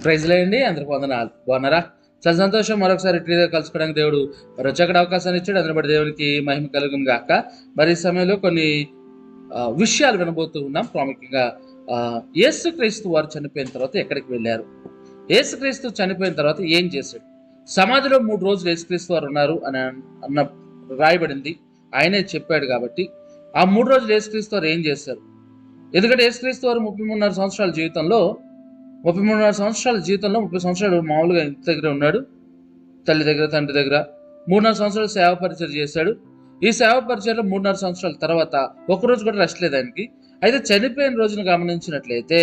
ప్రైజ్లేయండి. అందరికి వందనాలు. బాగున్నారా? చాలా సంతోషం. మరొకసారి ఇట్లా కలుసుకోవడానికి దేవుడు మరి వచ్చేక్కడ అవకాశాన్ని ఇచ్చాడు. అందుని బట్టి దేవునికి మహిమ కలుగును గాక. మరి ఈ సమయంలో కొన్ని విషయాలు వినబోతూ ఉన్నాం. ప్రాముఖ్యంగా యేసుక్రీస్తు వారు చనిపోయిన తర్వాత ఎక్కడికి వెళ్ళారు, యేసుక్రీస్తు చనిపోయిన తర్వాత ఏం చేశాడు, సమాధిలో 3 రోజులు యేసుక్రీస్తు వారు ఉన్నారు అని అన్న రాయబడింది. ఆయనే చెప్పాడు కాబట్టి ఆ 3 రోజులు యేసుక్రీస్తు వారు ఏం చేశారు? ఎందుకంటే యేసుక్రీస్తు వారు 33.5 సంవత్సరాల జీవితంలో 30 సంవత్సరాలు మామూలుగా ఇంటి దగ్గర ఉన్నాడు, తల్లి దగ్గర తండ్రి దగ్గర 3.5 సంవత్సరాలు సేవ పరిచయం చేశాడు. ఈ సేవ పరిచయంలో 3.5 సంవత్సరాల తర్వాత ఒకరోజు కూడా రెస్ట్ లేదు ఆయనకి. అయితే చనిపోయిన రోజును గమనించినట్లయితే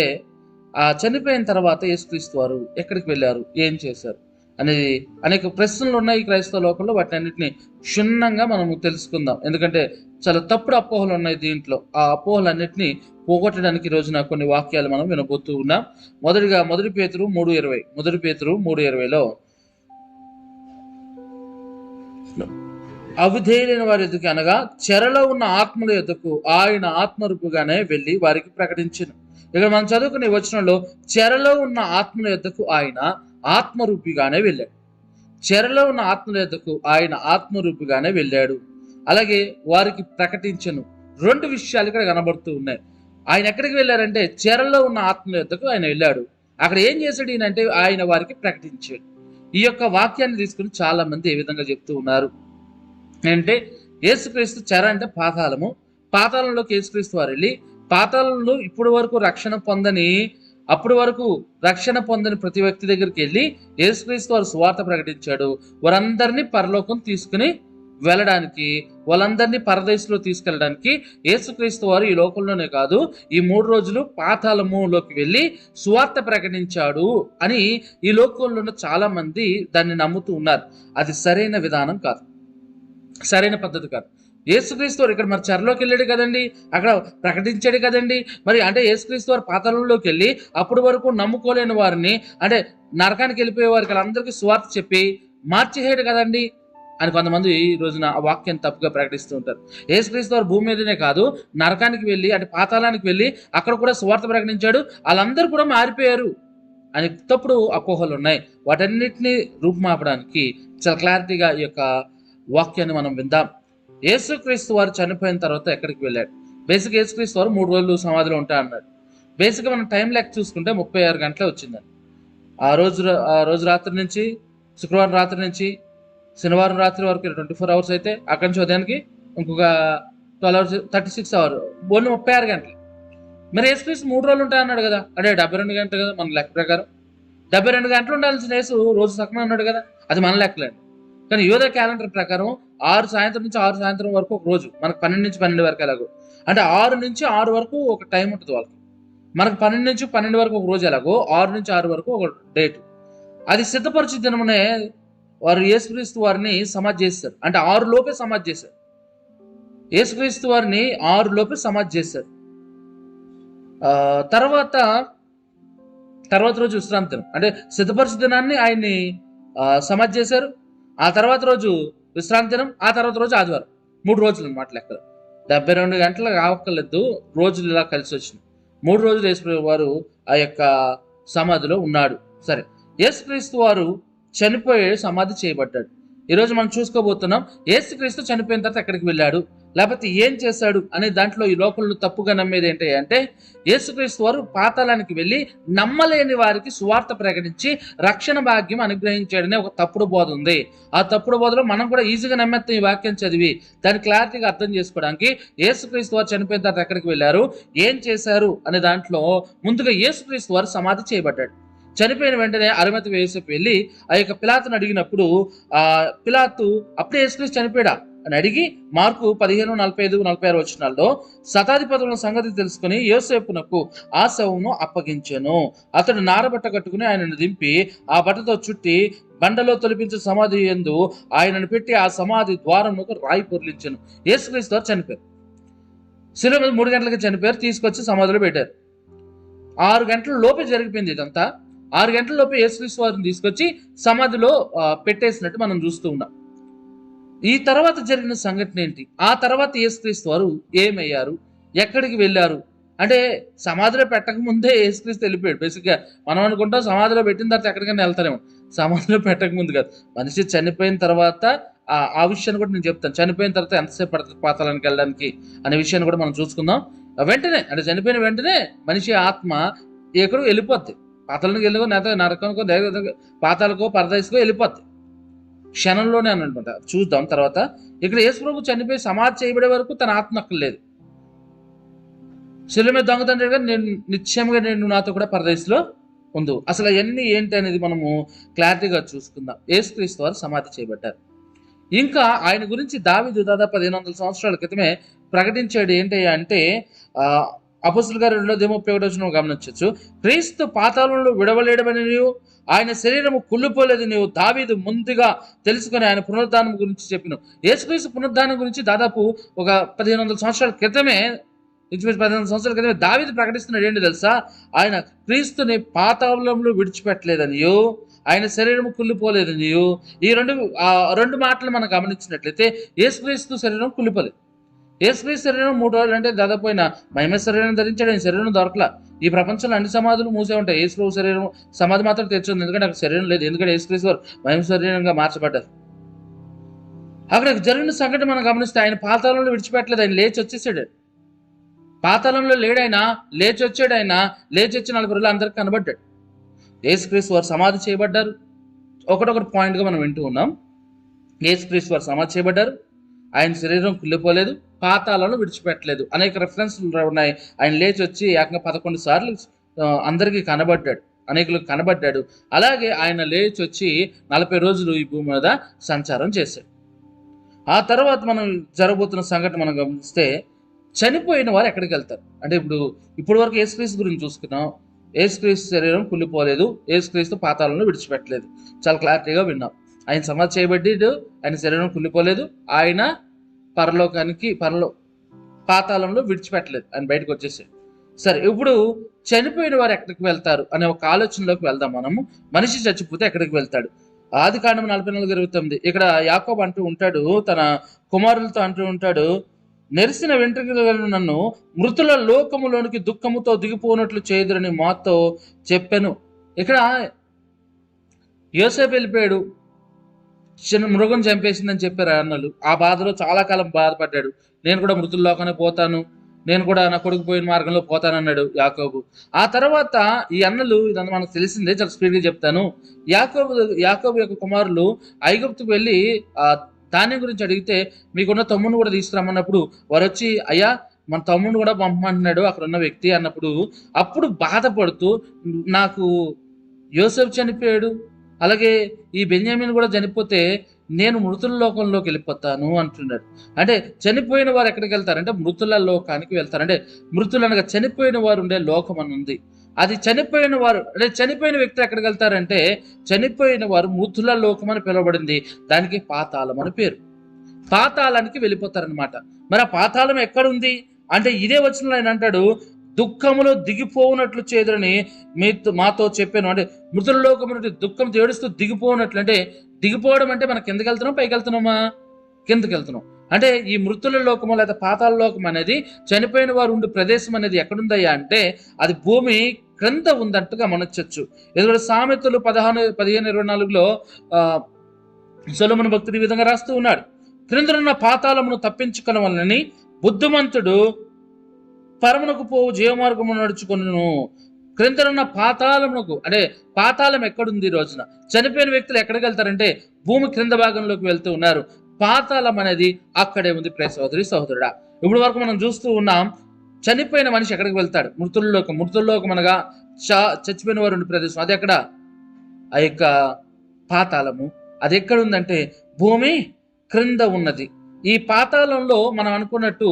ఆ చనిపోయిన తర్వాత యేసుక్రీస్తు వారు ఎక్కడికి వెళ్ళారు, ఏం చేశారు అనేది అనేక ప్రశ్నలు ఉన్నాయి క్రైస్తవ లోకంలో. వాటిని అన్నింటినీ క్షుణ్ణంగా మనము తెలుసుకుందాం. ఎందుకంటే చాలా తప్పుడు అపోహలు ఉన్నాయి దీంట్లో. ఆ అపోహలన్నింటినీ పోగొట్టడానికి ఈ రోజున కొన్ని వాక్యాలు మనం వినబోతూ ఉన్నాం. మొదటిగా 1 పేతురు 3:20లో అవిధేయులైన వారి ఎదుకు అనగా చెరలో ఉన్న ఆత్మల ఎదుకు ఆయన ఆత్మరూపుగానే వెళ్ళి వారికి ప్రకటించిన. ఇక్కడ మనం చదువుకునే వచనంలో చెరలో ఉన్న ఆత్మల ఎద్దకు ఆయన ఆత్మరూపిగానే వెళ్ళాడు. చెరలో ఉన్న ఆత్మల ఎద్దకు ఆయన ఆత్మరూపిగానే వెళ్ళాడు, అలాగే వారికి ప్రకటించను. 2 విషయాలు ఇక్కడ కనబడుతూ ఉన్నాయి. ఆయన ఎక్కడికి వెళ్ళారంటే చెరలో ఉన్న ఆత్మల ఎద్దకు ఆయన వెళ్ళాడు. అక్కడ ఏం చేశాడు ఈయనంటే ఆయన వారికి ప్రకటించాడు. ఈ యొక్క వాక్యాన్ని తీసుకుని చాలా మంది ఏ విధంగా చెప్తూ ఉన్నారు అంటే, యేసుక్రీస్తు చెర అంటే పాతాళము, పాతాళంలోకి యేసుక్రీస్తు వారు వెళ్ళి పాతాళంలో ఇప్పటి వరకు అప్పటి వరకు రక్షణ పొందని ప్రతి వ్యక్తి దగ్గరికి వెళ్ళి యేసుక్రీస్తు వారు సువార్త ప్రకటించాడు. వారందరినీ పరలోకం తీసుకుని వెళ్ళడానికి, వాళ్ళందరినీ పరదేశంలో తీసుకెళ్ళడానికి యేసుక్రీస్తు వారు ఈ లోకంలోనే కాదు, ఈ 3 రోజులు పాతాళములోకి వెళ్ళి సువార్త ప్రకటించాడు అని ఈ లోకంలో ఉన్న చాలా మంది దాన్ని నమ్ముతూ ఉన్నారు. అది సరైన విధానం కాదు, సరైన పద్ధతి కాదు. యేసుక్రీస్తు వారు ఇక్కడ మరి చెరలోకి వెళ్ళాడు కదండి, అక్కడ ప్రకటించాడు కదండి. మరి అంటే యేసుక్రీస్తు వారు పాతాళంలోకి వెళ్ళి అప్పటి వరకు నమ్ముకోలేని వారిని, అంటే నరకానికి వెళ్ళిపోయే వారికి అందరికీ సువార్త చెప్పి మార్చేసాడు కదండి అని కొంతమంది ఈ రోజున ఆ వాక్యాన్ని తప్పుగా ప్రకటిస్తూ ఉంటారు. యేసుక్రీస్తు వారు భూమి మీదనే కాదు, నరకానికి వెళ్ళి అంటే పాతాళానికి వెళ్ళి అక్కడ కూడా సువార్త ప్రకటించాడు, వాళ్ళందరూ కూడా మారిపోయారు అని తప్పుడు అపోహలు ఉన్నాయి. వాటన్నిటిని రూపుమాపడానికి చాలా క్లారిటీగా ఈ యొక్క వాక్యాన్ని మనం విందాం. యేసుక్రీస్తు వారు చనిపోయిన తర్వాత ఎక్కడికి వెళ్ళాడు? బేసిక్ యేసుక్రీస్తు వారు 3 రోజులు సమాధిలో ఉంటా అన్నాడు. బేసిక్గా మనం టైం లెక్క చూసుకుంటే 36 గంటలే వచ్చిందండి. ఆ రోజు రాత్రి నుంచి, శుక్రవారం రాత్రి నుంచి శనివారం రాత్రి వరకు 24 అవర్స్ అయితే అక్కడి నుంచి ఉదయానికి ఇంకొక 12 అవర్స్, 36 అవర్స్, ఓన్లీ 36 గంటలు. మరి యేసుక్రీస్తు 3 రోజులు ఉంటాయి అన్నాడు కదా, అంటే 72 గంటలు కదా మన లెక్క ప్రకారం. 72 గంటలు ఉండాల్సిన యేసు రోజు సగం అన్నాడు కదా, అది మన లెక్కలేండి. కానీ యోధ క్యాలెండర్ ప్రకారం 6 సాయంత్రం నుంచి 6 సాయంత్రం వరకు ఒక రోజు, మనకు 12 నుంచి 12 వరకు ఎలాగో, అంటే 6 నుంచి 6 వరకు ఒక టైం ఉంటుంది వాళ్ళకి. మనకు 12 నుంచి 12 వరకు ఒక రోజు ఎలాగో 6 నుంచి 6 వరకు ఒక డేట్. అది సిద్ధపరిచి దినమునే వారు యేసుక్రీస్తు వారిని సమాధి చేశారు. అంటే 6 లోపే సమాధి చేశారు. యేసుక్రీస్తు వారిని 6 లోపే సమాధి చేశారు. తర్వాత రోజు విశ్రాంతి దినం, అంటే సిద్ధపరిచి దినాన్ని ఆయన్ని సమాధి చేశారు. ఆ తర్వాత రోజు విశ్రాంతి దినం, ఆ తర్వాత రోజు ఆదివారం. 3 రోజులు అన్నమాట లెక్కలు. 72 గంటలు కావక్కర్లేదు, రోజులు ఇలా కలిసి వచ్చినాయి. 3 రోజులు యేసు వారు ఆ యొక్క సమాధిలో ఉన్నాడు. సరే, యేసుక్రీస్తు వారు చనిపోయి సమాధి చేయబడ్డాడు. ఈరోజు మనం చూసుకోబోతున్నాం యేసుక్రీస్తు చనిపోయిన తర్వాత ఎక్కడికి వెళ్ళాడు, లేకపోతే ఏం చేశాడు అనే దాంట్లో ఈ లోకంలో తప్పుగా నమ్మేది ఏంటి అంటే, యేసుక్రీస్తు వారు పాతాళానికి వెళ్ళి నమ్మలేని వారికి సువార్త ప్రకటించి రక్షణ భాగ్యం అనుగ్రహించాడనే ఒక తప్పుడు బోధ ఉంది. ఆ తప్పుడు బోధలో మనం కూడా ఈజీగా నమ్మేస్తాం. ఈ వాక్యం చదివి దాన్ని క్లారిటీగా అర్థం చేసుకోవడానికి యేసుక్రీస్తు వారు చనిపోయిన తర్వాత ఎక్కడికి వెళ్ళారు, ఏం చేశారు అనే దాంట్లో ముందుగా యేసుక్రీస్తు వారు సమాధి చేయబడ్డాడు. చనిపోయిన వెంటనే అరిమతయి యోసేపు వెళ్ళి ఆ యొక్క పిలాతును అడిగినప్పుడు పిలాతు అప్పుడే యేసుక్రీస్తు చనిపోయాడా అని అడిగి మార్కు 15:45-46 వచనాల్లో శతాధిపతుల సంగతి తెలుసుకుని యోసేపునకు ఆ శవమును అప్పగించెను. అతడు నారబట్ట కట్టుకుని ఆయనను దింపి ఆ బట్టతో చుట్టి బండలో తొలిపించే సమాధి యందు ఆయనను పెట్టి ఆ సమాధి ద్వారమునకు రాయి పొర్లించెను. యేసుక్రీస్తు వారు చనిపోయారు. శిలువ మీద 3 గంటలకి చనిపోయారు, తీసుకొచ్చి సమాధిలో పెట్టారు. 6 గంటల లోపే జరిగిపోయింది ఇదంతా. 6 గంటల లోపే యేసుక్రీస్తు వారిని తీసుకొచ్చి సమాధిలో పెట్టేసినట్టు మనం చూస్తూ ఉన్నాం. ఈ తర్వాత జరిగిన సంఘటన ఏంటి, ఆ తర్వాత యేసుక్రీస్తు వారు ఏమయ్యారు, ఎక్కడికి వెళ్ళారు అంటే సమాధిలో పెట్టక ముందే యేసుక్రీస్తు వెళ్ళిపోయాడు. బేసిక్‌గా మనం అనుకుంటాం సమాధిలో పెట్టిన తర్వాత ఎక్కడికైనా వెళ్తారేమో. సమాధిలో పెట్టక ముందు కాదు. మనిషి చనిపోయిన తర్వాత ఆ విషయాన్ని కూడా నేను చెప్తాను. చనిపోయిన తర్వాత ఎంతసేపు పడుతది పాతాళానికి వెళ్ళడానికి అనే విషయాన్ని కూడా మనం చూసుకుందాం. వెంటనే అంటే చనిపోయిన వెంటనే మనిషి ఆత్మ ఎక్కడికో వెళ్ళిపోద్ది. పాతాళానికి వెళ్ళిపో లేకపోతే నరకానికో పాతాళకో పరదైసుకో వెళ్ళిపోద్ది. క్షణంలోనే అని అనుకుంటా. చూద్దాం తర్వాత. ఇక్కడ యేసుప్రభు చనిపోయి సమాధి చేయబడే వరకు తన ఆత్మ అక్కడ లేదు. శిలువ మీద దొంగతనం నేను నిశ్చయంగా నేను నాతో కూడా పరదేశంలో ఉండు. అసలు అవన్నీ ఏంటి అనేది మనము క్లారిటీగా చూసుకుందాం. యేసుక్రీస్తు వారు సమాధి చేయబడ్డారు. ఇంకా ఆయన గురించి దావీదు దాదాపు 1500 సంవత్సరాల క్రితమే ప్రకటించాడు. ఏంటి అంటే అపొస్తలుల కార్యాలు 2:31 గమనించవచ్చు. క్రీస్తు పాతాళంలో విడవలేడమని నీవు, ఆయన శరీరము కుళ్ళిపోలేదు నీవు దావీదు ముందుగా తెలుసుకొని ఆయన పునరుద్ధానం గురించి చెప్పిన. యేసుక్రీస్తు పునరుద్ధానం గురించి దాదాపు ఒక 1500 సంవత్సరాల క్రితమే 15 సంవత్సరాల క్రితమే దావీదు ప్రకటిస్తున్నాడు. ఏంటి తెలుసా? ఆయన క్రీస్తుని పాతాళంలో విడిచిపెట్టలేదనియో, ఆయన శరీరం కుళ్ళిపోలేదనియో. ఈ రెండు మాటలు మనం గమనించినట్లయితే యేసుక్రీస్తు శరీరం కుళ్ళిపోలేదు. యేసుక్రీస్తు శరీరం 3 రోజులు అంటే దాదాపు ఆయన మహిమ శరీరం ధరించాడు. ఆయన శరీరం దొరకలా. ఈ ప్రపంచంలో అన్ని సమాధులు మూసే ఉంటాయి. యేసు శరీరం సమాధి మాత్రం తెచ్చింది. ఎందుకంటే అక్కడ శరీరం లేదు. ఎందుకంటే యేసుక్రీస్తు వారు మహిమ శరీరంగా మార్చబడ్డారు. అక్కడ జరిగిన సంఘటన మనం గమనిస్తే ఆయన పాతాళంలో విడిచిపెట్టలేదు. ఆయన లేచి వచ్చేసాడు. పాతాళంలో లేడైనా లేచి వచ్చాడు. ఆయన లేచి వచ్చి 40 రోజులు అందరికి కనబడ్డాడు. యేసుక్రీస్తు వారు సమాధి చేయబడ్డారు. ఒకటొకటి పాయింట్గా మనం వింటూ ఉన్నాం. యేసుక్రీస్తు వారు సమాధి చేయబడ్డారు. ఆయన శరీరం కుళ్ళిపోలేదు, పాతాళంలో విడిచిపెట్టలేదు. అనేక రెఫరెన్స్లు ఉన్నాయి. ఆయన లేచి వచ్చి ఏకంగా 11 సార్లు అందరికీ కనబడ్డాడు, అనేకులకు కనబడ్డాడు. అలాగే ఆయన లేచి వచ్చి 40 రోజులు ఈ భూమి మీద సంచారం చేశాడు. ఆ తర్వాత మనం జరగబోతున్న సంఘటన మనం గమనిస్తే చనిపోయిన వారు ఎక్కడికి వెళ్తారు అంటే ఇప్పుడు వరకు యేసుక్రీస్తు గురించి చూసుకున్నాం. యేసుక్రీస్తు శరీరం కుళ్ళిపోలేదు, యేసుక్రీస్తు పాతాళంలో విడిచిపెట్టలేదు. చాలా క్లారిటీగా విన్నాం. ఆయన సమాధి చేయబడ్డాడు, ఆయన శరీరం కుళ్ళిపోలేదు, ఆయన పాతాళంలో విడిచిపెట్టలేదు, ఆయన బయటకు వచ్చేసాడు. సరే, ఇప్పుడు చనిపోయిన వారు ఎక్కడికి వెళ్తారు అనే ఒక ఆలోచనలోకి వెళ్దాం మనము. మనిషి చచ్చిపోతే ఎక్కడికి వెళ్తాడు? ఆదికాండం 44:29 ఇక్కడ యాకోబు అంటూ ఉంటాడు, తన కుమారులతో అంటూ ఉంటాడు, నెరిసిన వెంట్రుకలను నన్ను మృతుల లోకములోనికి దుఃఖముతో దిగిపోనట్లు చేదురని మాతో చెప్పాను. ఇక్కడ యోసేపు వెళ్ళిపోయాడు, చిన్న మృగం చంపేసిందని చెప్పారు అన్నలు. ఆ బాధలో చాలా కాలం బాధపడ్డాడు. నేను కూడా మృతుల్లోకనే పోతాను, నేను కూడా నా కొడుకు పోయిన మార్గంలో పోతానన్నాడు యాకోబు. ఆ తర్వాత ఈ అన్నలు, ఇదంతా మనకు తెలిసిందే, చాలా స్పీడ్గా చెప్తాను. యాకోబు యొక్క కుమారులు ఐగుప్తుకు వెళ్ళి ధాన్యం గురించి అడిగితే మీకున్న తమ్ముడిని కూడా తీసుకురమ్మన్నప్పుడు వారు వచ్చి, అయ్యా మన తమ్ముడిని కూడా పంపమంటున్నాడు అక్కడ ఉన్న వ్యక్తి అన్నప్పుడు, అప్పుడు బాధపడుతూ నాకు యోసేపు చనిపోయాడు, అలాగే ఈ బెన్యామీన్ కూడా చనిపోతే నేను మృతుల లోకంలోకి వెళ్ళిపోతాను అంటున్నాడు. అంటే చనిపోయిన వారు ఎక్కడికి వెళ్తారంటే మృతుల లోకానికి వెళ్తారు. అంటే మృతులు అనగా చనిపోయిన వారు ఉండే లోకం అని ఉంది. అది చనిపోయిన వారు అంటే చనిపోయిన వ్యక్తి ఎక్కడికి వెళ్తారంటే చనిపోయిన వారు మృతుల లోకం అని పిలువబడింది. దానికి పాతాళం అని పేరు. పాతాళానికి వెళ్ళిపోతారనమాట. మరి ఆ పాతాళం ఎక్కడుంది అంటే ఇదే వచనంలో ఆయన అంటాడు, దుఃఖములో దిగిపోనట్లు చేదురని మాతో చెప్పాను. అంటే మృతుల లోకము నుండి దుఃఖం ఏడుస్తూ దిగిపోనట్లు, అంటే దిగిపోవడం అంటే మనం కిందకి వెళ్తున్నాం పైకి వెళ్తున్నామా? కిందకి వెళ్తున్నాం. అంటే ఈ మృతుల లోకము లేదా పాతాళ లోకం అనేది చనిపోయిన వారు ఉండే ప్రదేశం అనేది ఎక్కడుందయ్యా అంటే అది భూమి క్రింద ఉందంటగా మనొచ్చు. ఎందుకంటే సామెతలు 15:24లో సొలొమోను భక్తుడు ఈ విధంగా రాస్తూ ఉన్నాడు, క్రిందనున్న పాతాళమును తప్పించుకొనవలనని బుద్ధిమంతుడు పరమునకు పోవు జీవమార్గము నడుచుకొనును. క్రిందనున్న పాతాళమునకు, అంటే పాతాళం ఎక్కడుంది ఈ రోజున? చనిపోయిన వ్యక్తులు ఎక్కడికి వెళ్తారంటే భూమి క్రింద భాగంలోకి వెళ్తూ ఉన్నారు. పాతాళం అనేది అక్కడే ఉంది. ప్రియ సహోదరి సహోదరుడా, ఇప్పుడు వరకు మనం చూస్తూ ఉన్నాం చనిపోయిన మనిషి ఎక్కడికి వెళ్తాడు? మృతుల్లోకం అనగా చచ్చిపోయిన వారు ఉండే ప్రదేశం. అది ఎక్కడ? ఆ యొక్క పాతాళము అది ఎక్కడ ఉందంటే భూమి క్రింద ఉన్నది. ఈ పాతాళంలో మనం అనుకున్నట్టు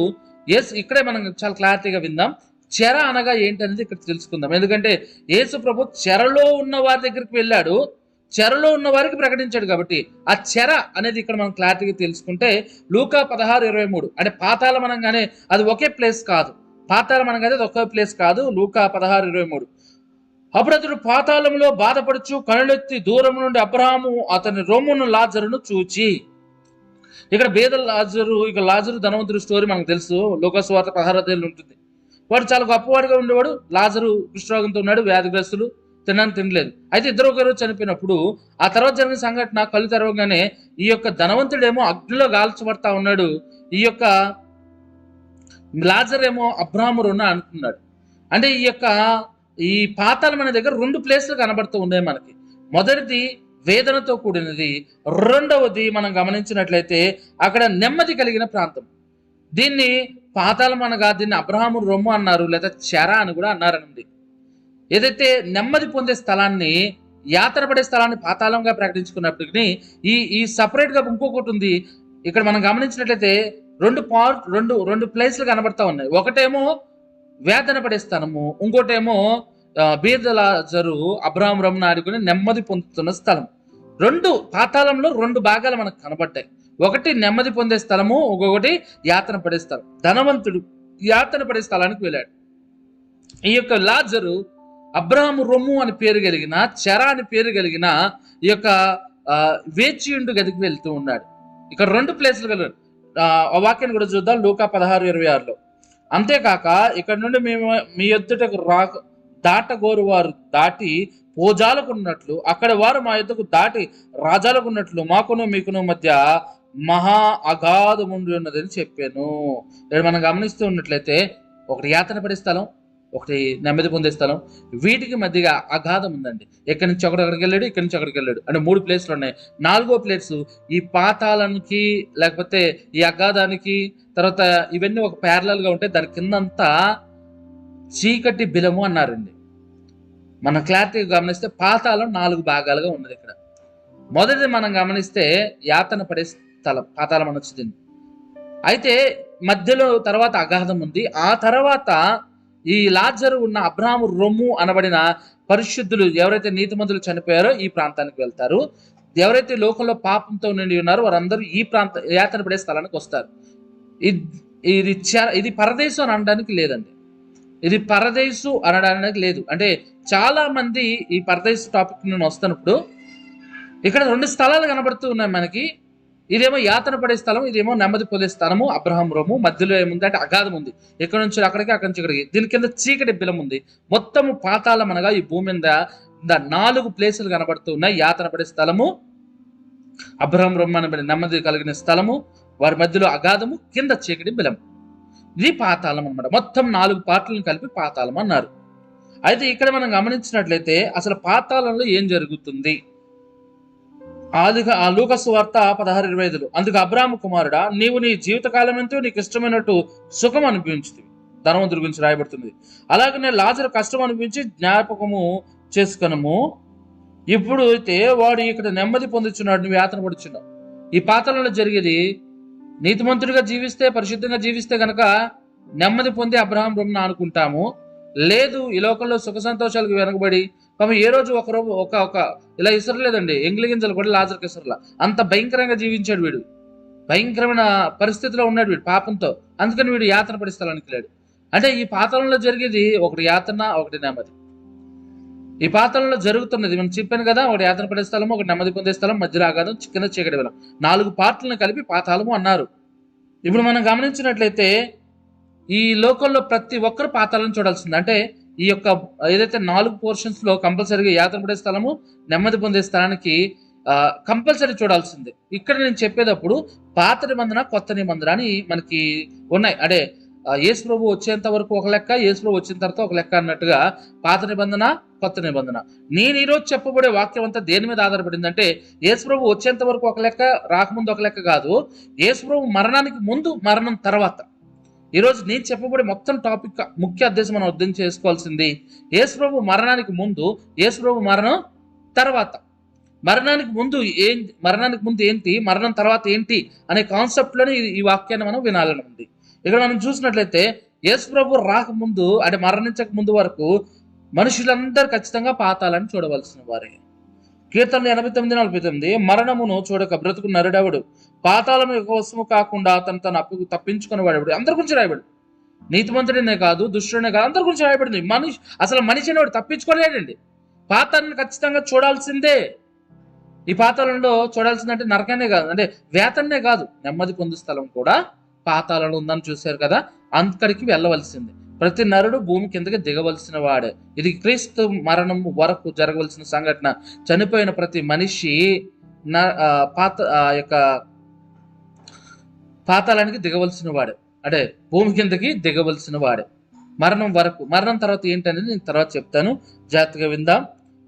ఇక్కడే మనం చాలా క్లారిటీగా విందాం. చెర అనగా ఏంటనేది ఇక్కడ తెలుసుకుందాం. ఎందుకంటే యేసు ప్రభు చెరలో ఉన్న వారి దగ్గరికి వెళ్ళాడు, చెరలో ఉన్న వారికి ప్రకటించాడు. కాబట్టి ఆ చెర అనేది ఇక్కడ మనం క్లారిటీగా తెలుసుకుంటే లూకా 16:23 అంటే పాతాళం అనగానే అది ఒకే ప్లేస్ కాదు. పాతాళం అనగానే అది ఒకే ప్లేస్ కాదు. లూకా 16:23 అప్పుడు అతడు పాతాళంలో బాధపడుచు కనులెత్తి దూరం నుండి అబ్రహాము అతని రొమ్మును లాజరును చూచి, ఇక్కడ లాజరు ధనవంతుడి స్టోరీ మనకు తెలుసు. లూకా సువార్త 16 అధ్యాయంలో ఉంటుంది. వాడు చాలా గొప్పవాడిగా ఉండేవాడు. లాజరు కుష్ఠరోగంతో ఉన్నాడు, వ్యాధిగ్రస్తులు, తినడానికి తినలేదు. అయితే ఇద్దరు ఒకరు చనిపోయినప్పుడు ఆ తర్వాత జరిగిన సంఘటన కళ్ళు తెరవగానే ఈ యొక్క ధనవంతుడేమో అగ్నిలో కాల్చబడతా ఉన్నాడు, ఈ యొక్క లాజర్ ఏమో అబ్రాహాము రొమ్మున అనుకున్నాడు. అంటే ఈ పాతాళం అనే దగ్గర 2 ప్లేసులు కనబడుతూ ఉన్నాయి మనకి. మొదటిది వేదనతో కూడినది, రెండవది మనం గమనించినట్లయితే అక్కడ నెమ్మది కలిగిన ప్రాంతం. దీన్ని పాతాళం అనగా దీన్ని అబ్రాహాము రొమ్ము అన్నారు, లేదా చెర అని కూడా అన్నారనండి. ఏదైతే నెమ్మది పొందే స్థలాన్ని, యాతన పడే స్థలాన్ని పాతాళంగా ప్రకటించుకున్నప్పటికీ ఈ సపరేట్ గా ఇంకొకటి ఉంది. ఇక్కడ మనం గమనించినట్లయితే రెండు ప్లేస్లు కనబడతా ఉన్నాయి. ఒకటేమో వేదన పడే స్థలము, ఇంకోటేమో బీద లాజరు అబ్రాహాము రొమ్మున ఆడుకుని నెమ్మది పొందుతున్న స్థలం. పాతాళంలో 2 భాగాలు మనకు కనబడ్డాయి. ఒకటి నెమ్మది పొందే స్థలము, ఇంకొకటి యాతన పడే స్థలం. ధనవంతుడు యాతన పడే స్థలానికి వెళ్ళాడు. ఈ యొక్క లాజరు అబ్రాహాము రొమ్ము అని పేరు కలిగిన, చెర అని పేరు కలిగిన ఈ యొక్క వేచియుండు గదికి వెళ్తూ ఉన్నాడు. ఇక్కడ 2 ప్లేసులు కలిగాడు. ఆ వాక్యాన్ని కూడా చూద్దాం, లూకా 16:26లో. అంతేకాక ఇక్కడ నుండి మేము మీ ఎద్దుటకు దాటగోరు వారు దాటి పోజాలకున్నట్లు, అక్కడ వారు మా యొద్దకు దాటి రాజాలకున్నట్లు మాకును మీకును మధ్య మహా అగాధముండి ఉన్నదని చెప్పాను. ఇక్కడ మనం గమనిస్తూ ఉన్నట్లయితే ఒకటి యాతన పడే స్థలం, ఒకటి నెమ్మది పొందే స్థలం. వీటికి మధ్యగా అగాధం ఉందండి. ఎక్కడి నుంచి అక్కడికి వెళ్ళాడు, ఇక్కడి నుంచి అక్కడికి వెళ్ళాడు, అంటే 3 ప్లేస్లు ఉన్నాయి. 4వ ప్లేస్ ఈ పాతాళానికి, లేకపోతే ఈ అగాధానికి, తర్వాత ఇవన్నీ ఒక ప్యారలల్ గా ఉంటాయి. దాని కిందంతా చీకటి బిలము అన్నారండి. మనం క్లారిటీగా గమనిస్తే పాతాళం 4 భాగాలుగా ఉన్నది. ఇక్కడ మొదటిది మనం గమనిస్తే యాతన పడే స్థలం, పాతాళం అని వచ్చింది. అయితే మధ్యలో తర్వాత అగాధం ఉంది. ఆ తర్వాత ఈ లాజరు ఉన్న అబ్రాహాము రొమ్ము అనబడిన పరిశుద్ధులు, ఎవరైతే నీతిమంతులు చనిపోయారో ఈ ప్రాంతానికి వెళ్తారు. ఎవరైతే లోకంలో పాపంతో నిండి ఉన్నారో వారందరూ ఈ యాతన పడే స్థలానికి వస్తారు. ఇది పరదేశం అని అనడానికి లేదండి. ఇది పరదేశు అనడానికి లేదు. అంటే చాలా మంది ఈ పరదేశు టాపిక్ నేను వస్తున్నప్పుడు ఇక్కడ 2 స్థలాలు కనబడుతూ ఉన్నాయి మనకి. ఇదేమో యాతన పడే స్థలం, ఇదేమో నెమ్మది పొందే స్థలము. అబ్రాహాము రొమ్ము మధ్యలో ఏముంది అంటే అగాధం ఉంది. ఇక్కడ నుంచి అక్కడికి, అక్కడి నుంచి ఇక్కడికి. దీని కింద చీకటి బిలం ఉంది. మొత్తము పాతాళం అనగా ఈ భూమి మీద 4 ప్లేసులు కనబడుతూ ఉన్నాయి. యాతన పడే స్థలము, అబ్రాహాము రొమ్ము అనబడే నెమ్మది కలిగిన స్థలము, వారి మధ్యలో అగాధము, కింద చీకటి బిలం. ఇది పాతాళం అన్నమాట. మొత్తం 4 పార్ట్లను కలిపి పాతాళం అన్నారు. అయితే ఇక్కడ మనం గమనించినట్లయితే అసలు పాతాళంలో ఏం జరుగుతుంది? లూకా సువార్త 16:25. అందుకు అబ్రాహాము కుమారుడా, నీవు నీ జీవితకాలం ఎంతో నీకు ఇష్టమైనట్టు సుఖం అనిపించుతుంది. ధనవంతుడి గురించి రాయబడుతుంది. అలాగనే లాజరు కష్టం అనిపించి జ్ఞాపకము చేసుకునము. ఇప్పుడు అయితే వాడు ఇక్కడ నెమ్మది పొందుచున్నాడు, నువ్వు యాతన పడుచున్నావు. ఈ పాతాళంలో జరిగేది, నీతిమంతుడిగా జీవిస్తే, పరిశుద్ధంగా జీవిస్తే గనక నెమ్మది పొంది అబ్రాహాము రొమ్మున అనుకుంటాము. లేదు, ఈ లోకంలో సుఖ సంతోషాలకు వెనకబడి ఏ రోజు ఒక ఇలా ఇసరలేదండి. ఎంగిలి గింజలు కూడా లాజర్కి ఇసరలా. అంత భయంకరంగా జీవించాడు వీడు. భయంకరమైన పరిస్థితిలో ఉన్నాడు వీడు పాపంతో. అందుకని వీడు యాతన పడే స్థలానికి వెళ్ళాడు. అంటే ఈ పాతాళంలో జరిగేది ఒకటి యాతన, ఒకటి నెమ్మది. ఈ పాతాళంలో జరుగుతున్నది మనం చెప్పాను కదా, ఒకటి యాతన పడే స్థలం, ఒకటి నెమ్మది పొందే స్థలం, మధ్యలో ఆగాధం, కింద చీకటి బిలం. 4 పార్ట్లను కలిపి పాతాళము అన్నారు. ఇప్పుడు మనం గమనించినట్లయితే ఈ లోకంలో ప్రతి ఒక్కరు పాతాళం చూడాల్సింది. అంటే ఈ యొక్క ఏదైతే 4 పోర్షన్స్ లో కంపల్సరీగా యాతన పడే స్థలము, నెమ్మది పొందే స్థలానికి కంపల్సరీ చూడాల్సిందే. ఇక్కడ నేను చెప్పేటప్పుడు పాత నిబంధన, కొత్త నిబంధన అని మనకి ఉన్నాయి. అంటే యేసు ప్రభు వచ్చేంత వరకు ఒక లెక్క, యేసు ప్రభు వచ్చిన తర్వాత ఒక లెక్క అన్నట్టుగా పాత నిబంధన, కొత్త నిబంధన. నేను ఈరోజు చెప్పబడే వాక్యం అంతా దేని మీద ఆధారపడింది అంటే, యేసు ప్రభు వచ్చేంత వరకు ఒక లెక్క, రాకముందు ఒక లెక్క కాదు. యేసు ప్రభు మరణానికి ముందు, మరణం తర్వాత. ఈరోజు నేను చెప్పబడే మొత్తం టాపిక్ ముఖ్య ఉద్దేశం మనం అర్థం చేసుకోవాల్సింది యేసు ప్రభు మరణానికి ముందు, యేసు ప్రభు మరణం తర్వాత. మరణానికి ముందు ఏంటి, మరణం తర్వాత ఏంటి అనే కాన్సెప్ట్ లోనే ఈ వాక్యాన్ని మనం వినాలని ఉంది. ఇక్కడ మనం చూసినట్లయితే యేసు ప్రభు రాకముందు, అంటే మరణించక ముందు వరకు మనుషులందరూ ఖచ్చితంగా పాతాళాన్ని చూడవలసిన వారే. కీర్తనలు 89:49, మరణమును చూడక బ్రతుకు నరుడెవడు, పాతాళము కోసము కాకుండా తను అప్పుకు తప్పించుకుని వాడేవాడు. అందరి గురించి రాయబడి, నీతిమంతుడినే కాదు, దుష్టుడినే కాదు, అందరి గురించి రాయబడింది. మనిషిని వాడు తప్పించుకోలేడండి. పాతాళాన్ని ఖచ్చితంగా చూడాల్సిందే. ఈ పాతాళంలో చూడాల్సిందంటే నరకానే కాదు, అంటే వేతన్నే కాదు, నెమ్మది పొందు స్థలం కూడా పాతాళంలో ఉందని చూశారు కదా, అక్కడికి వెళ్ళవలసిందే. ప్రతి నరుడు భూమి కిందకి దిగవలసిన వాడే. ఇది క్రీస్తు మరణం వరకు జరగవలసిన సంఘటన. చనిపోయిన ప్రతి మనిషి యొక్క పాతాళానికి దిగవలసిన వాడే, అంటే భూమి కిందకి దిగవలసిన వాడే మరణం వరకు. మరణం తర్వాత ఏంటనేది నేను తర్వాత చెప్తాను, జాగ్రత్తగా విందాం.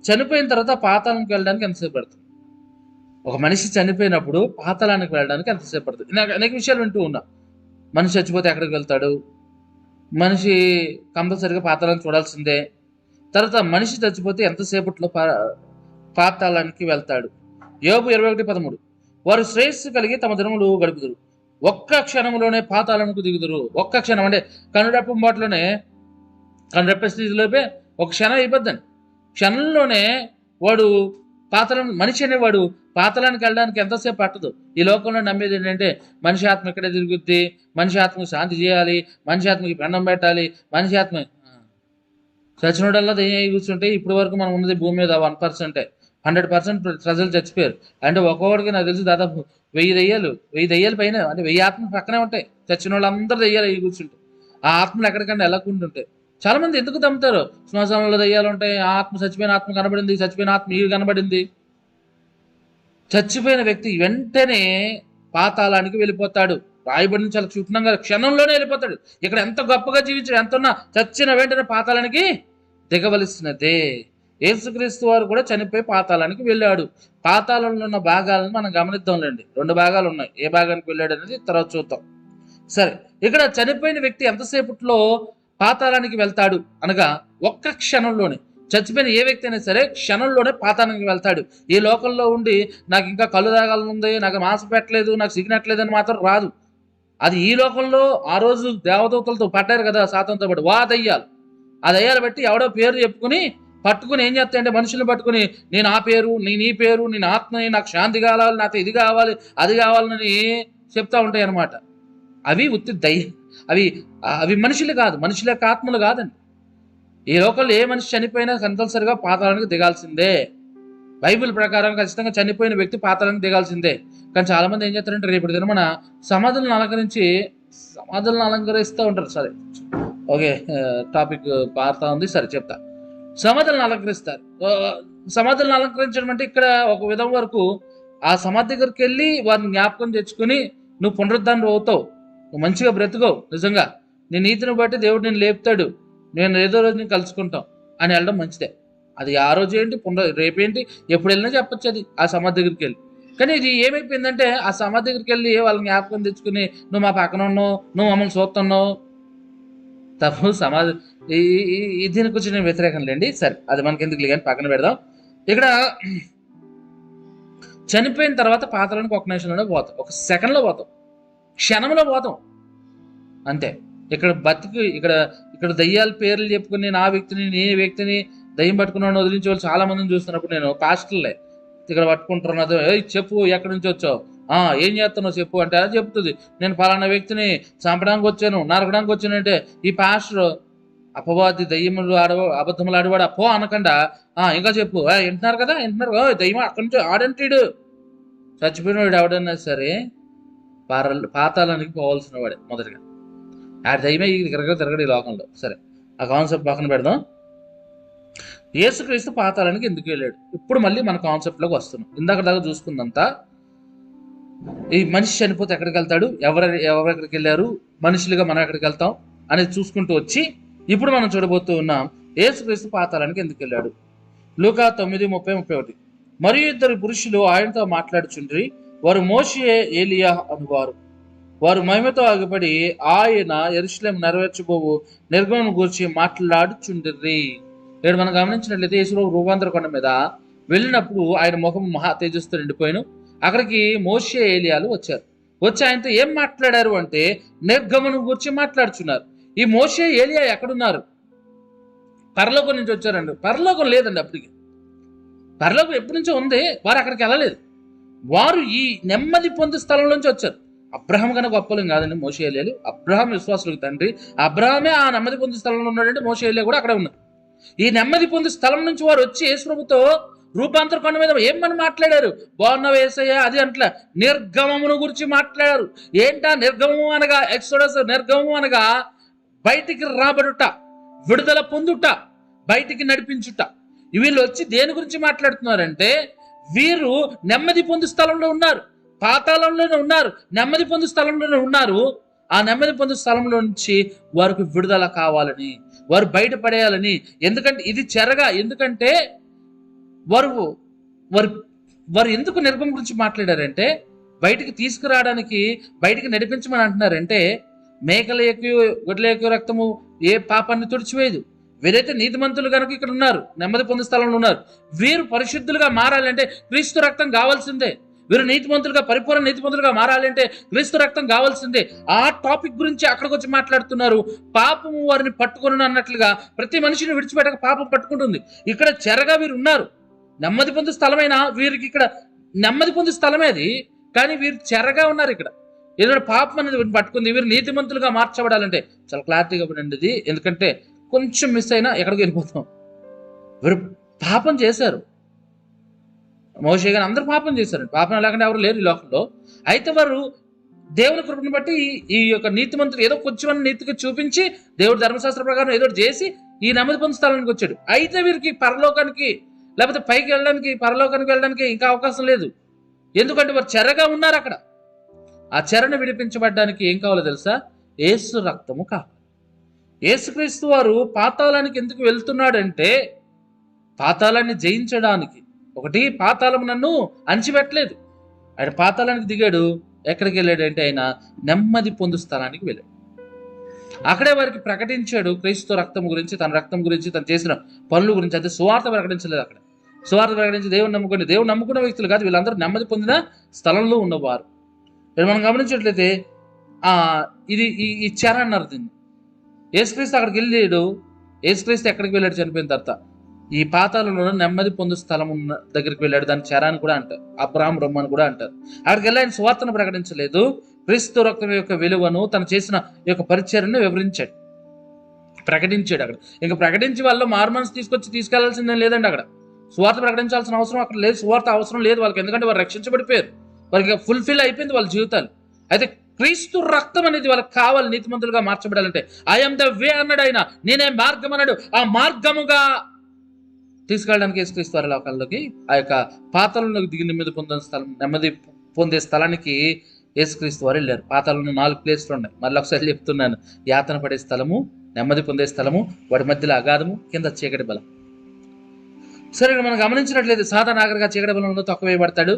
చనిపోయిన తర్వాత పాతాళానికి వెళ్ళడానికి ఎంతసేపు పడుతుంది? ఒక మనిషి చనిపోయినప్పుడు పాతాళానికి వెళ్ళడానికి ఎంతసేపు పడుతుంది? నాకు అనేక విషయాలు వింటూ ఉన్నా. మనిషి చచ్చిపోతే ఎక్కడికి వెళ్తాడు? మనిషి కంపల్సరిగా పాతాళాన్ని చూడాల్సిందే. తర్వాత మనిషి చచ్చిపోతే ఎంతసేపట్లో పాతాళానికి వెళ్తాడు? యోబు 21:13, వారు శ్రేయస్సు కలిగి తమ దినములు గడుపుదురు, ఒక్క క్షణంలోనే పాతాళానికి దిగుదురు. ఒక్క క్షణం అంటే కనురెప్పం బాటలోనే, కనురెప్ప స్థితిలోపే ఒక క్షణం అయిపోద్దండి. క్షణంలోనే వాడు మనిషి అనేవాడు పాతాళానికి వెళ్ళడానికి ఎంతసేపు పట్టదు. ఈ లోకంలో నమ్మేది ఏంటంటే మనిషి ఆత్మ ఇక్కడే తిరుగుద్ది, మనిషి ఆత్మకి శాంతి చేయాలి, మనిషి ఆత్మకి పెండం పెట్టాలి, మనిషి ఆత్మ చచ్చినోడల్లా దయ్యం అయి కూర్చుంటే ఇప్పటి వరకు మనం ఉన్నది భూమి మీద 1%. 100% ప్రజలు చచ్చిపోయారు. అంటే ఒక్కొక్కడికి నాకు తెలిసి దాదాపు 1000 దయ్యాలు పైన, అంటే 1000 ఆత్మలు పక్కనే ఉంటాయి. చచ్చిన వాళ్ళందరూ దయ్యాలు అయ్యి కూర్చుంటాయి. ఆ ఆత్మలు ఎక్కడికన్నా వెళ్ళకుంటుంటాయి. చాలా మంది ఎందుకు నమ్ముతారు? శ్మశానంలో దయ్యాలు ఉంటాయి, ఆత్మ చచ్చిపోయిన ఆత్మ కనబడింది, చచ్చిపోయిన ఆత్మ ఈ కనబడింది. చచ్చిపోయిన వ్యక్తి వెంటనే పాతాళానికి వెళ్ళిపోతాడు. రాయబడిన చాలా క్షుణ్ణంగా క్షణంలోనే వెళ్ళిపోతాడు. ఇక్కడ ఎంత గొప్పగా జీవించాడు, ఎంత ఉన్నా చచ్చిన వెంటనే పాతాళానికి దిగవలసినదే. యేసుక్రీస్తు వారు కూడా చనిపోయి పాతాళానికి వెళ్ళాడు. పాతాళంలో ఉన్న భాగాలను మనం గమనిద్దాంలేండి. 2 భాగాలు ఉన్నాయి. ఏ భాగానికి వెళ్ళాడు అనేది తర్వాత చూద్దాం. సరే, ఇక్కడ చనిపోయిన వ్యక్తి ఎంతసేపట్లో పాతాళానికి వెళ్తాడు అనగా ఒక్క క్షణంలోనే. చచ్చిపోయిన ఏ వ్యక్తి అయినా సరే క్షణంలోనే పాతాళానికి వెళ్తాడు. ఈ లోకంలో ఉండి నాకు ఇంకా కళ్ళు తాగాలనుంది, నాకు మాంసం పెట్టలేదు, నాకు సిగ్నట్లేదు అని మాత్రం రాదు. అది ఈ లోకంలో ఆ రోజు దేవదూతలతో పట్టారు కదా సాతానుతో పాటు, దయ్యాలు. ఆ దయ్యాలు బట్టి ఎవడో పేరు చెప్పుకుని పట్టుకుని ఏం చేస్తాయంటే మనుషుల్ని పట్టుకుని నేను ఆ పేరు, నేను ఈ పేరు, నేను ఆత్మని, నాకు శాంతి కావాలి, నాకు ఇది కావాలి, అది కావాలని చెప్తా ఉంటాయి అన్నమాట. అవి ఉత్తి అవి మనుషులు కాదు, మనుషుల యొక్క ఆత్మలు కాదండి. ఈ లోకంలో ఏ మనిషి చనిపోయినా కంపల్సరిగా పాతాళానికి దిగాల్సిందే. బైబిల్ ప్రకారం ఖచ్చితంగా చనిపోయిన వ్యక్తి పాతాళానికి దిగాల్సిందే. కానీ చాలా మంది ఏం చేస్తారంటే రేపటి దిన మన సమాధులను అలంకరిస్తూ ఉంటారు. సరే, ఓకే, టాపిక్ మారుతా ఉంది. సరే చెప్తా. సమాధులను అలంకరిస్తారు. సమాధులను అలంకరించడం అంటే ఇక్కడ ఒక విధం వరకు ఆ సమాధి దగ్గరికి వెళ్ళి వారిని జ్ఞాపకం తెచ్చుకుని నువ్వు పునరుద్ధానం అవుతావు, నువ్వు మంచిగా బ్రతుకోవు, నిజంగా నీ నీతిని బట్టి దేవుడు నేను లేపుతాడు, నేను ఏదో రోజు నేను కలుసుకుంటాం అని వెళ్ళడం మంచిదే. అది ఆ రోజు ఏంటి, రేపేంటి, ఎప్పుడు వెళ్ళినా చెప్పచ్చు అది ఆ సమాధి దగ్గరికి వెళ్ళి. కానీ ఇది ఏమైపోయిందంటే ఆ సమాధి దగ్గరికి వెళ్ళి వాళ్ళని జ్ఞాపకం తెచ్చుకుని నువ్వు మా పక్కన ఉన్నావు, నువ్వు మమ్మల్ని చూస్తున్నావు, తప్పు. సమాధి దీనికి వచ్చి నేను వ్యతిరేకం లేండి. సరే, అది మనకి ఎందుకు కానీ పక్కన పెడదాం. ఇక్కడ చనిపోయిన తర్వాత పాతాళానికి ఒక నిమిషంలోనే పోతాం, ఒక సెకండ్లో పోతాం, క్షణంలో పోతాం అంతే. ఇక్కడ ఇక్కడ దయ్యాల పేర్లు చెప్పుకుని నా వ్యక్తిని, నీ వ్యక్తిని దయ్యం పట్టుకున్నాను వదిలించే వాళ్ళు చాలా మందిని చూస్తున్నప్పుడు నేను పాస్టర్లే ఇక్కడ పట్టుకుంటున్నది, చెప్పు ఎక్కడి నుంచి వచ్చావు, ఏం చేస్తున్నావు చెప్పు అంటే అది చెప్తుంది. నేను పలానా వ్యక్తిని చంపడానికి వచ్చాను, నరకడానికి వచ్చాను అంటే ఈ పాస్టర్ అపవాది దయ్యములు అబద్ధములు ఆడేవాడు అప్పో అనకుండా ఇంకా చెప్పు, వింటున్నారు కదా, వింటున్నారు, దయ్యం అక్కడి నుంచి ఆడంటాడు. చచ్చిపోయిన వాడు ఎవడన్నా సరే పాతాళానికి పోవాల్సిన వాడే మొదటిగా. ఆ దయ్యమే తిరగడు ఈ లోకంలో. సరే, ఆ కాన్సెప్ట్ పక్కన పెడదాం. యేసుక్రీస్తు పాతాళానికి ఎందుకు వెళ్ళాడు? ఇప్పుడు మళ్ళీ మన కాన్సెప్ట్లోకి వస్తున్నాం. ఇందాక దాకా చూసుకుందంతా ఈ మనిషి చనిపోతే ఎక్కడికి వెళ్తాడు, ఎవరెక్కడికి వెళ్ళారు, మనుషులుగా మనం ఎక్కడికి వెళ్తాం అనేది చూసుకుంటూ వచ్చి ఇప్పుడు మనం చూడబోతూ ఉన్నాం యేసుక్రీస్తు పాతాళానికి ఎందుకు వెళ్ళాడు. లూకా 9:30-31. మరియు 2 పురుషులు ఆయనతో మాట్లాడుచుండ్రి, వారు మోషే ఏలియా అనువారు. వారు మహిమతో ఆగిపడి ఆయన యెరూషలేము నెరవేర్చబోవు నిర్గమను గూర్చి మాట్లాడుచుండ్రి. ఇక్కడ మనం గమనించినట్లయితే యేసుప్రభు రూపాంతర కొండ మీద వెళ్ళినప్పుడు ఆయన ముఖం మహా తేజస్సుతో నిండిపోయిన. అక్కడికి మోషే ఏలియాలు వచ్చారు. వచ్చి ఆయనతో ఏం మాట్లాడారు అంటే నిర్గమను గురించి మాట్లాడుచున్నారు. ఈ మోషే ఏలియా ఎక్కడున్నారు? పరలోకం నుంచి వచ్చారండి. పరలోకం లేదండి అప్పటికి. పరలోకం ఎప్పటి నుంచో ఉంది, వారు అక్కడికి వెళ్ళలేదు. వారు ఈ నెమ్మది పొందే స్థలం నుంచి వచ్చారు. అబ్రహాం కన్నా గొప్పలేం కాదండి మోషే ఏలియాలు. అబ్రహాం విశ్వాసులకు తండ్రి. అబ్రహామే ఆ నెమ్మది పొందే స్థలంలో ఉన్నాడంటే మోషే ఏలియా కూడా అక్కడే ఉన్నారు. ఈ నెమ్మది పొందే స్థలం నుంచి వారు వచ్చి యేసుప్రభుతో రూపాంతర కొండ మీద ఏమని మాట్లాడారు? బాగున్నావు యేసయ్య అది అంట్లా నిర్గమమును గురించి మాట్లాడారు. ఏంటా నిర్గమము అనగా? ఎక్సోడస్. నిర్గమము అనగా బయటికి రాబడుట, విడుదల పొందుట, బయటికి నడిపించుట. వీళ్ళు వచ్చి దేని గురించి మాట్లాడుతున్నారంటే, వీరు నెమ్మది పొందు స్థలంలో ఉన్నారు, పాతాళంలోనే ఉన్నారు, నెమ్మది పొందు స్థలంలోనే ఉన్నారు. ఆ నెమ్మది పొందు స్థలంలో నుంచి వారికి విడుదల కావాలని, వారు బయటపడేయాలని. ఎందుకంటే ఇది చెరగా, ఎందుకంటే వారు వారు వారు ఎందుకు నిర్గమం గురించి మాట్లాడారంటే, బయటికి తీసుకురావడానికి, బయటికి నడిపించమని అంటున్నారంటే, మేకల యొక్క గొడ్ల యొక్క రక్తము ఏ పాపాన్ని తుడిచివేయదు. వీరైతే నీతిమంతులు కనుక ఇక్కడ ఉన్నారు, నెమ్మది పొందు స్థలంలో ఉన్నారు. వీరు పరిశుద్ధులుగా మారాలంటే క్రీస్తు రక్తం కావాల్సిందే. వీరు నీతిమంతులుగా, పరిపూర్ణ నీతిమంతులుగా మారాలంటే క్రీస్తు రక్తం కావాల్సిందే. ఆ టాపిక్ గురించి అక్కడికి వచ్చి మాట్లాడుతున్నారు. పాపము వారిని పట్టుకుని అన్నట్లుగా ప్రతి మనిషిని విడిచిపెట్టక పాపం పట్టుకుంటుంది. ఇక్కడ చెరగా వీరు ఉన్నారు. నెమ్మది పొందు స్థలమైనా వీరికి ఇక్కడ నెమ్మది పొందు స్థలమే అది, కానీ వీరు చెరగా ఉన్నారు. ఇక్కడ ఏదైనా పాపం అనేది వీరిని పట్టుకుంది. వీరు నీతిమంతులుగా మార్చబడాలంటే చాలా క్లారిటీగా పడండి ఇది. ఎందుకంటే కొంచెం మిస్ అయినా ఎక్కడికి వెళ్ళిపోతాం. వీరు పాపం చేశారు, మోషే గాని అందరూ పాపం చేశారు. పాపం లేకుండా ఎవరు లేరు ఈ లోకంలో. అయితే వారు దేవుని కృపను బట్టి ఈ యొక్క నీతిమంతులు ఏదో కొంచెం నీతిగా చూపించి, దేవుడి ధర్మశాస్త్ర ప్రకారం ఏదో చేసి ఈ నెమ్మది పొందు స్థలానికి వచ్చాడు. అయితే వీరికి పరలోకానికి, లేకపోతే పైకి వెళ్ళడానికి, పరలోకానికి వెళ్ళడానికి ఇంకా అవకాశం లేదు. ఎందుకంటే వారు చెరగా ఉన్నారు అక్కడ. ఆ చెరను విడిపించబడ్డానికి ఏం కావాలో తెలుసా? యేసు రక్తము కావాలి. యేసుక్రీస్తు వారు పాతాళానికి ఎందుకు వెళ్తున్నాడంటే, పాతాళాన్ని జయించడానికి. ఒకటి, పాతాళం నన్ను అణిచిపెట్టలేదు. ఆయన పాతాళానికి దిగాడు. ఎక్కడికి వెళ్ళాడంటే ఆయన నెమ్మది పొందు స్థలానికి వెళ్ళాడు. అక్కడే వారికి ప్రకటించాడు క్రీస్తు రక్తం గురించి, తన రక్తం గురించి, తను చేసిన పనుల గురించి. అయితే సువార్త ప్రకటించలేదు. అక్కడ సువార్త ప్రకటించి దేవుని నమ్ముకుని, దేవుని నమ్ముకున్న వ్యక్తులు కాదు, వీళ్ళందరూ నెమ్మది పొందిన స్థలంలో ఉన్నవారు. మనం గమనించినట్లయితే ఇది ఈ చెర అన్నారు దీన్ని. యేసుక్రీస్తు అక్కడికి వెళ్ళాడు. యేసుక్రీస్తు ఎక్కడికి వెళ్ళాడు చనిపోయిన తర్వాత? ఈ పాతాళంలో నెమ్మది పొందు స్థలం ఉన్న దగ్గరికి వెళ్ళాడు. దాన్ని చెర అని కూడా అంటారు, అబ్రాహాం రొమ్ము అని కూడా అంటారు. అక్కడికి వెళ్ళి ఆయన సువార్తను ప్రకటించలేదు, క్రీస్తు రక్తం యొక్క విలువను, తను చేసిన యొక్క పరిచర్యను వివరించాడు, ప్రకటించాడు. అక్కడ ఇంకా ప్రకటించి వాళ్ళు మార్మన్స్ తీసుకెళ్లాల్సిందే లేదండి. అక్కడ సువార్త ప్రకటించాల్సిన అవసరం అక్కడ లేదు, సువార్త అవసరం లేదు వాళ్ళకి. ఎందుకంటే వారు రక్షించబడిపోయారు, వారికి ఫుల్ఫిల్ అయిపోయింది వాళ్ళ జీవితాలు. అయితే క్రీస్తు రక్తం అనేది వాళ్ళకి కావాలి నీతిమంతులుగా మార్చబడాలంటే. ఐఎమ్ ద వే అన్నాడు ఆయన, నేనే మార్గం అన్నాడు. ఆ మార్గముగా తీసుకెళ్ళడానికి యేసుక్రీస్తు వారి లోకాల్లోకి, ఆ యొక్క పాతాళంలోకి దిగి నెమ్మది పొందే స్థలానికి యేసుక్రీస్తు వారు వెళ్ళారు. పాతాళంలో 4 ప్లేస్లు ఉన్నాయి. మళ్ళీ ఒకసారి చెప్తున్నాను. యాతన పడే స్థలము, నెమ్మది పొందే స్థలము, వాటి మధ్యలో అగాధము, కింద చీకటి బలం. సరే, మనం గమనించినట్లయితే సాధారణంగా చీకటి బలంలో తక్కువ వేయబడతాడు.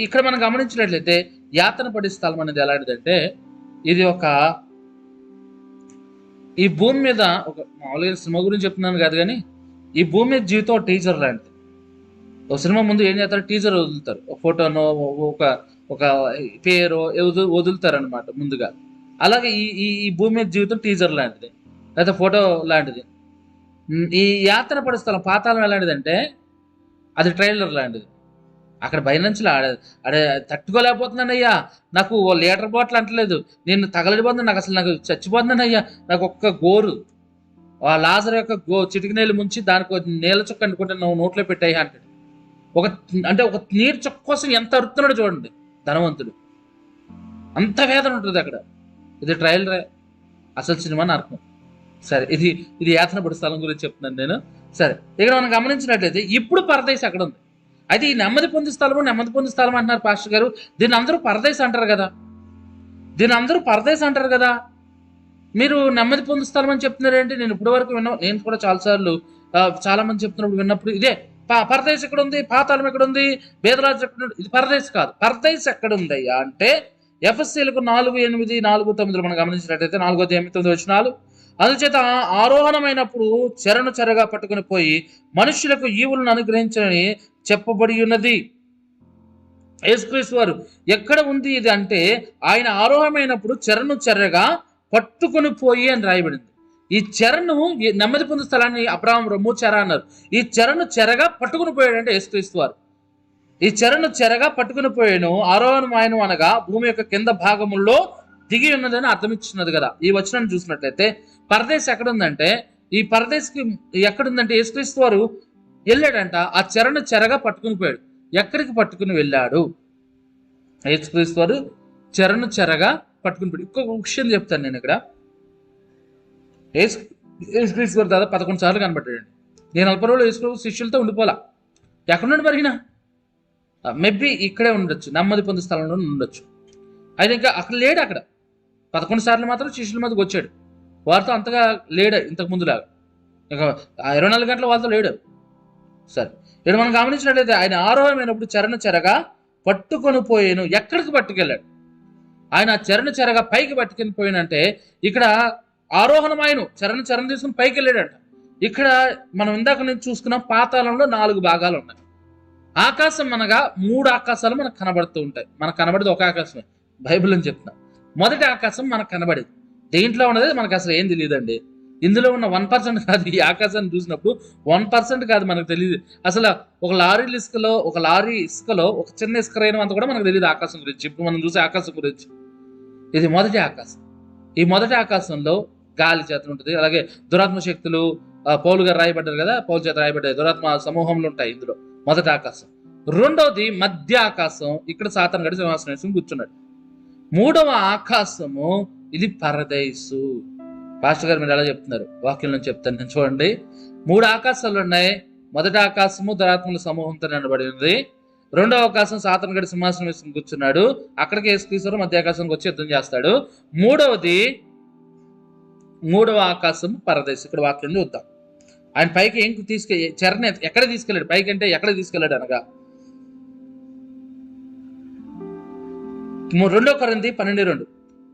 ఇక్కడ మనం గమనించినట్లయితే యాతన పడే స్థలం అనేది ఎలాంటిదంటే, ఇది ఈ భూమి మీద ఒక మామూలుగా సినిమా గురించి చెప్తున్నాను కాదు, కానీ ఈ భూమి మీద జీవితం ఒక టీజర్ లాంటిది. ఒక సినిమా ముందు ఏం చేస్తారు? టీజర్ వదులుతారు, ఒక ఫోటోనో ఒక పేరో వదులుతారు అనమాట ముందుగా. అలాగే ఈ భూమి మీద జీవితం టీజర్ లాంటిది, లేకపోతే ఫోటో లాంటిది. ఈ యాతన పడే స్థలం పాతాళం ఎలాంటిదంటే, అది ట్రైలర్ లాంటిది. అక్కడ బయలుంచి అడే తట్టుకోలేకపోతున్నానయ్యా, నాకు లీటర్ బాటిల్ అంటలేదు, నేను తగలడిపోతున్నాను, నాకు చచ్చిపోతున్నానయ్యా, నాకు ఒక్క గోరు ఆ లాజర్ యొక్క చిటికి నీళ్ళు ముంచి దానికి నీళ్ళ చుక్క అనుకుంటే నువ్వు నోట్లో పెట్టాయి అంటాడు. ఒక నీరు చుక్క కోసం ఎంత అరుతున్నాడు చూడండి ధనవంతుడు. అంత వేదన ఉంటుంది అక్కడ. ఇది ట్రైలరే, అసలు సినిమా అర్థం. సరే, ఇది యాతన పడే స్థలం గురించి చెప్తున్నాను నేను. సరే, ఇక్కడ మనం గమనించినట్లయితే ఇప్పుడు పరదేశం అక్కడ ఉంది. అయితే ఈ నెమ్మది పొంది స్థలం అంటున్నారు పాస్టర్ గారు. దీన్ని అందరూ పరదేశం అంటారు కదా, మీరు నెమ్మది పొంది స్థలం అని చెప్తున్నారు ఏంటి? నేను ఇప్పటి వరకు నేను కూడా చాలాసార్లు చాలా మంది చెప్తున్నప్పుడు విన్నప్పుడు ఇదే, పరదేశం ఎక్కడ ఉంది, పాతాళం ఎక్కడ ఉంది, బేదరాజు ఎక్కడ ఉంది? ఇది పరదేశం కాదు. పరదేశం ఎక్కడ ఉందయ్యా అంటే ఎఫెసీయులకు 4:8, 4:9 మనం గమనించినట్లయితే 4:8 అందుచేత ఆరోహణమైనప్పుడు చెరగా పట్టుకుని పోయి మనుషులకు ఈవులను అనుగ్రహించని చెప్పబడి ఉన్నది. యేసుక్రీస్తు వారు ఎక్కడ ఉంది ఇది అంటే, ఆయన ఆరోహణమైనప్పుడు చెరగా పట్టుకుని పోయి అని రాయబడింది. ఈ చెరను, నెమ్మది పొందు స్థలాన్ని అబ్రాహాం రొమ్ము చెర అన్నారు. ఈ చెరగా పట్టుకుని పోయాడంటే యేసుక్రీస్తు వారు ఈ చెరగా పట్టుకుని పోయాను. ఆరోహణమైన అనగా భూమి యొక్క కింద భాగముల్లో దిగి ఉన్నదని అర్థమిచ్చినది కదా. ఈ వచనాన్ని చూసినట్లయితే పరదేశం ఎక్కడుందంటే, ఈ పరదేశకి ఎక్కడుందంటే యేసుక్రీస్తు వారు వెళ్ళాడంట. ఆ చెరగా పట్టుకుని పోయాడు. ఎక్కడికి పట్టుకుని వెళ్ళాడు? యేసుక్రీస్తు వారు చెరగా పట్టుకుని పెట్టి ఇంకొక విషయం చెప్తాను నేను ఇక్కడ. యేసుక్రీస్తు గారు దాదాపు 11 సార్లు కనబడ్డాడండి. నేను 40 రోజులు యేసుప్రభు శిష్యులతో ఉండిపోలా. ఎక్కడున్నాడు మరి ఈయన? మేబీ ఇక్కడే ఉండొచ్చు, నెమ్మది పొందే స్థలంలో ఉండొచ్చు. ఆయన ఇంకా అక్కడ లేడు. అక్కడ 11 సార్లు మాత్రం శిష్యుల మీదకి వచ్చాడు. వారితో అంతగా లేడు ఇంతకు ముందులాగా. ఇక 24 గంటల వాళ్ళతో లేడు. సరే, ఇక్కడ మనం గమనించినట్లయితే ఆయన ఆరోహమైనప్పుడు చెరను చెరగా పట్టుకొని పోయాను. ఎక్కడికి పట్టుకెళ్ళాడు? ఆయన చెరను చెరగా పైకి పట్టుకొని పోయినంటే ఇక్కడ ఆరోహణమైన చెరను తీసుకుని పైకి వెళ్ళాడంట. ఇక్కడ మనం ఇందాక నుంచి చూసుకున్న పాతాళంలో 4 భాగాలు ఉన్నాయి. ఆకాశం అనగా 3 ఆకాశాలు మనకు కనబడుతూ ఉంటాయి. మనకు కనబడేది ఒక ఆకాశమే, బైబిల్ అని చెప్తున్నా. మొదటి ఆకాశం మనకు కనబడేది. దేంట్లో ఉన్నది మనకు అసలు ఏం తెలియదండి. ఇందులో ఉన్న 1% కాదు. ఈ ఆకాశాన్ని చూసినప్పుడు 1% కాదు మనకు తెలియదు. అసలు ఒక లారీ ఇసుకలో ఒక చిన్న ఇసుక రేణు అంత కూడా మనకు తెలియదు ఆకాశం గురించి. ఇప్పుడు మనం చూసే ఆకాశం గురించి. ఇది మొదటి ఆకాశం. ఈ మొదటి ఆకాశంలో గాలి చేత ఉంటుంది. అలాగే దురాత్మ శక్తులు పౌలు గారు రాయబడ్డారు కదా, పౌలు చేత రాయబడ్డాయి. దురాత్మ సమూహంలో ఉంటాయి ఇందులో. మొదటి ఆకాశం. రెండవది మధ్య ఆకాశం. ఇక్కడ సాతాను గడి సింహాసనం వేసుకుని కూర్చున్నాడు. మూడవ ఆకాశము ఇది పరదైసు. పాస్టర్ గారు మీరు ఎలా చెప్తున్నారు? వాక్యంలో చెప్తాను నేను, చూడండి. 3 ఆకాశాలు ఉన్నాయి. మొదటి ఆకాశము దురాత్మల సమూహంతో నిలబడి ఉంది. రెండవ ఆకాశం సాతాను గడి సింహాసనం వేసుకుని కూర్చున్నాడు. అక్కడికి యేసుక్రీస్తు మధ్య ఆకాశానికి వచ్చి యుద్ధం చేస్తాడు. మూడవ ఆకాశం పరదేశం. ఇక్కడ వాక్యం చూద్దాం. ఆయన పైకి ఏం చెరని ఎక్కడ తీసుకెళ్ళాడు? పైకి అంటే ఎక్కడ తీసుకెళ్ళాడు అనగా 2 కొరింథీ 12:2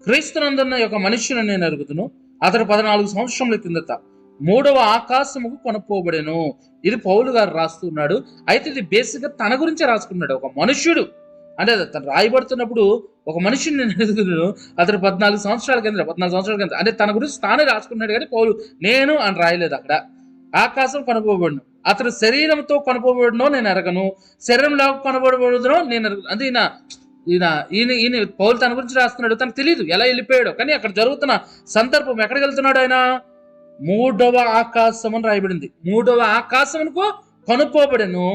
క్రీస్తునందున్న యొక్క మనుష్యుని నేను ఎరుగుదును, అతడు 14 సంవత్సరముల కిందట 3వ ఆకాశముకు కొనుక్కోబడెను. ఇది పౌలు గారు రాస్తున్నాడు. అయితే ఇది బేసిక్ గా తన గురించే రాసుకున్నాడు. ఒక మనుష్యుడు అంటే తను రాయబడుతున్నప్పుడు ఒక మనిషిని నేను ఎరుగుదును, అతడు 14 సంవత్సరాల కింద అంటే తన గురించి తానే రాసుకున్నాడు. కానీ పౌలు నేను అని రాయలేదు. అక్కడ ఆకాశం కొనుక్కోబడును, అతడు శరీరంతో కొనుక్కోబడునో నేను ఎరగను, శరీరంలో కొనబడబడునో నేను ఎరగను. అంటే ఈయన పౌలు తన గురించి రాస్తున్నాడు. తనకు తెలియదు ఎలా వెళ్ళిపోయాడు. కానీ అక్కడ జరుగుతున్న సందర్భం ఎక్కడికి వెళ్తున్నాడు? ఆయన 3వ ఆకాశం అని రాయబడింది. 3వ ఆకాశమునకు కొనుక్కోబడెను.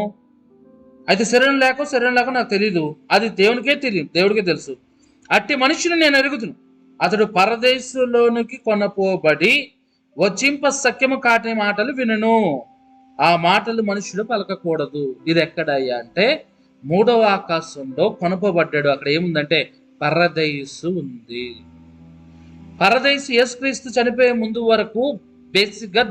అయితే శరీరం లేక నాకు తెలియదు. అది దేవుడికే తెలుసు. అట్టి మనుషుని నేను ఎరుగుదును, అతడు పరదేశంలోనికి కొనపోబడి వచ్చింప సఖ్యము కాటే మాటలు వినును. ఆ మాటలు మనుషుడు పలకకూడదు. ఇది ఎక్కడయ్యా అంటే 3వ ఆకాశంలో కొనపబడ్డాడు. అక్కడ ఏముందంటే పరదైసు ఉంది. పరదైసు యేసుక్రీస్తు చనిపోయే ముందు వరకు బేసిక్ గా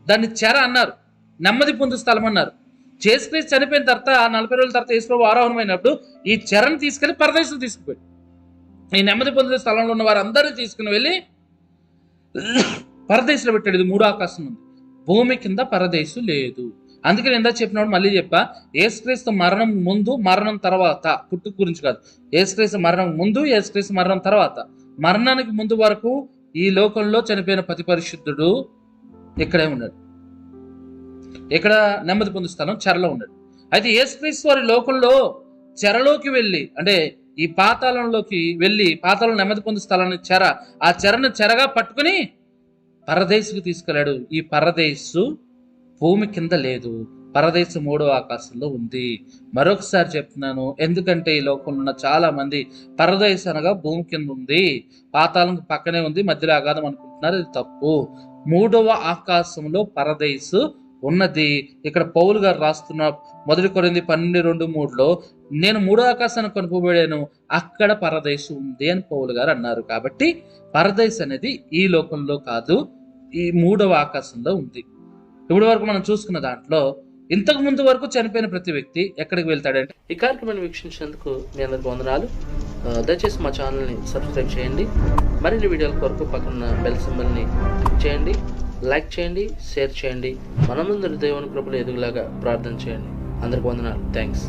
దాన్ని చెర అన్నారు, నెమ్మది పొందు స్థలం అన్నారు. యేసుక్రీస్తు చనిపోయిన తర్వాత 40 రోజుల తర్వాత యేసుప్రభు ఆరోహణమైనప్పుడు ఈ చెరను తీసుకెళ్లి పరదైసు తీసుకుపోయాడు. ఈ నెమ్మది పొందే స్థలంలో ఉన్న వారందరూ తీసుకుని వెళ్ళి పరదేశంలో పెట్టాడు. ఇది 3వ ఆకాశం ఉంది. భూమి కింద పరదేశు లేదు. అందుకే నేను చెప్పినప్పుడు మళ్ళీ చెప్పా, యేసుక్రీస్తు మరణం ముందు మరణం తర్వాత, పుట్టుక గురించి కాదు. యేసుక్రీస్తు మరణం ముందు, యేసుక్రీస్తు మరణం తర్వాత. మరణానికి ముందు వరకు ఈ లోకంలో చనిపోయిన ప్రతి పరిశుద్ధుడు ఇక్కడే ఉన్నాడు. ఇక్కడ నెమ్మది పొందు స్థలం చెరలో ఉన్నాడు. అయితే యేసుక్రీస్తు వారి లోకంలో చెరలోకి వెళ్ళి, అంటే ఈ పాతాళంలోకి వెళ్ళి, పాతాళం నెమ్మది పొందు స్థలాన్ని ఆ చెరను చెరగా పట్టుకుని పరదేశుకు తీసుకెళ్ళాడు. ఈ పరదేశు భూమి కింద లేదు, పరదేశం 3వ ఆకాశంలో ఉంది. మరొకసారి చెప్తున్నాను, ఎందుకంటే ఈ లోకంలో ఉన్న చాలా మంది పరదేశం అనగా భూమి కింద ఉంది, పాతాళం పక్కనే ఉంది, మధ్యలో అగాధం అనుకుంటున్నారు. ఇది తప్పు. 3వ ఆకాశంలో పరదేశు ఉన్నది. ఇక్కడ పౌలు గారు రాస్తున్న 1 కొరింథీ 12:2-3లో నేను 3వ ఆకాశాన్ని కొనుక్కోబడాను, అక్కడ పరదేశం ఉంది అని పౌలు గారు అన్నారు. కాబట్టి పరదేశం అనేది ఈ లోకంలో కాదు, ఈ 3వ ఆకాశంలో ఉంది. ఇప్పటి వరకు మనం చూసుకున్న దాంట్లో ఇంతకు ముందు వరకు చనిపోయిన ప్రతి వ్యక్తి ఎక్కడికి వెళ్తాడంటే, ఈ కార్యక్రమాన్ని వీక్షించినందుకు మీ అందరికి వందనాలు. దయచేసి మా ఛానల్ని సబ్స్క్రైబ్ చేయండి. మరిన్ని వీడియోల కొరకు పక్కన బెల్ సింబల్ని క్లిక్ చేయండి, లైక్ చేయండి, షేర్ చేయండి. మనమందరి దేవుని కృపలో ఎదుగులాగా ప్రార్థన చేయండి. అందరికి వందనాలు. థ్యాంక్స్.